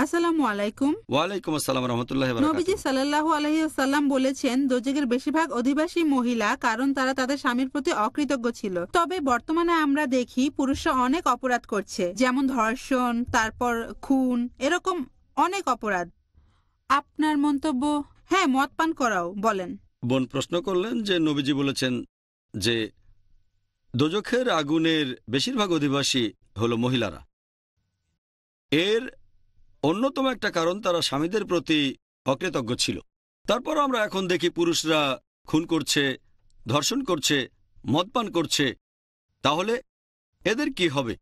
আসসালামু আলাইকুম। ওয়ালাইকুম আসসালাম রহমতুল্লাহ। নবীজি সাল্লাল্লাহু আলাইহি ওয়াসাল্লাম বলেছেন, দোজখের বেশিরভাগ অধিবাসী মহিলা, কারণ তারা তাদের স্বামীর প্রতি অকৃতজ্ঞ ছিল। তবে বর্তমানে আমরা দেখি পুরুষরা অনেক অপরাধ করছে, যেমন ধর্ষণ, তারপর খুন, এরকম অনেক অপরাধ। আপনার মন্তব্য? হ্যাঁ, মদ পান করাও বলেন। বোন প্রশ্ন করলেন যে নবীজি বলেছেন যে দোজখের আগুনের বেশিরভাগ অধিবাসী হলো মহিলারা। এর অন্যতম একটা কারণ তারা স্বামীদের প্রতি অকৃতজ্ঞ ছিল। তারপর আমরা এখন দেখি পুরুষরা খুন করছে, ধর্ষণ করছে, মদপান করছে। তাহলে এদের কি হবে?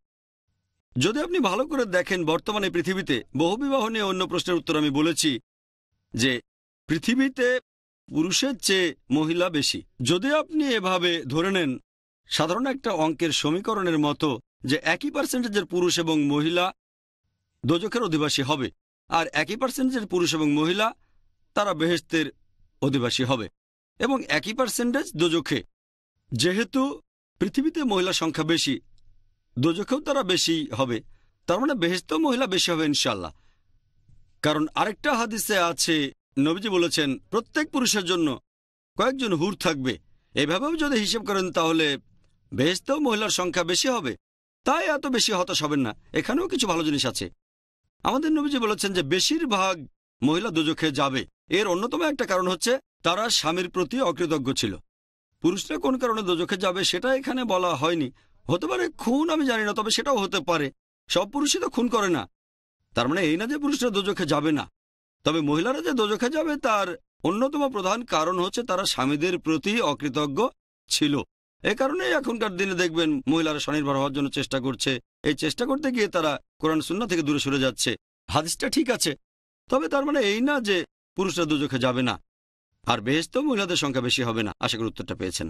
যদি আপনি ভালো করে দেখেন, বর্তমানে পৃথিবীতে বহুবিবাহ নিয়ে অন্য প্রশ্নের উত্তর আমি বলেছি যে পৃথিবীতে পুরুষের চেয়ে মহিলা বেশি। যদি আপনি এভাবে ধরে নেন সাধারণ একটা অঙ্কের সমীকরণের মতো যে একই পার্সেন্টেজের পুরুষ এবং মহিলা দোজখের অধিবাসী হবে, আর একই পার্সেন্টেজের পুরুষ এবং মহিলা তারা বেহেশতের অধিবাসী হবে, এবং একই পার্সেন্টেজ দোজখে। যেহেতু পৃথিবীতে মহিলা সংখ্যা বেশি, দোজখেও তারা বেশি হবে, তার মানে বেহেশতেও মহিলা বেশি হবে ইনশাল্লাহ। কারণ আরেকটা হাদিসে আছে, নবীজি বলেছেন প্রত্যেক পুরুষের জন্য কয়েকজন হুর থাকবে। এভাবেও যদি হিসেব করেন তাহলে বেহেশতেও মহিলার সংখ্যা বেশি হবে। তাই এত বেশি হতাশ হবেন না, এখানেও কিছু ভালো জিনিস আছে। আমাদের নবীজি বলেছেন যে বেশিরভাগ মহিলা দোজখে যাবে। এর অন্যতম একটা কারণ হচ্ছে তারা স্বামীর প্রতি অকৃতজ্ঞ ছিল। পুরুষরা কোন কারণে দোজখে যাবে সেটা এখানে বলা হয়নি। হতে পারে খুন, আমি জানি না, তবে সেটাও হতে পারে। সব পুরুষই তো খুন করে না, তার মানে এই না যে পুরুষরা দোজখে যাবে না। তবে মহিলারা যে দোজখে যাবে তার অন্যতম প্রধান কারণ হচ্ছে তারা স্বামীদের প্রতি অকৃতজ্ঞ ছিল। এই কারণে এখনকার দিনে দেখবেন মহিলারা স্বনির্ভর হওয়ার জন্য চেষ্টা করছে। এই চেষ্টা করতে গিয়ে তারা কোরআন সুন্নাহ থেকে দূরে সরে যাচ্ছে। হাদিসটা ঠিক আছে, তবে তার মানে এই না যে পুরুষরা দোজখে যাবে না। আর বেহেশতেও মহিলাদের সংখ্যা বেশি হবে না। আশা করি উত্তরটা পেয়েছেন।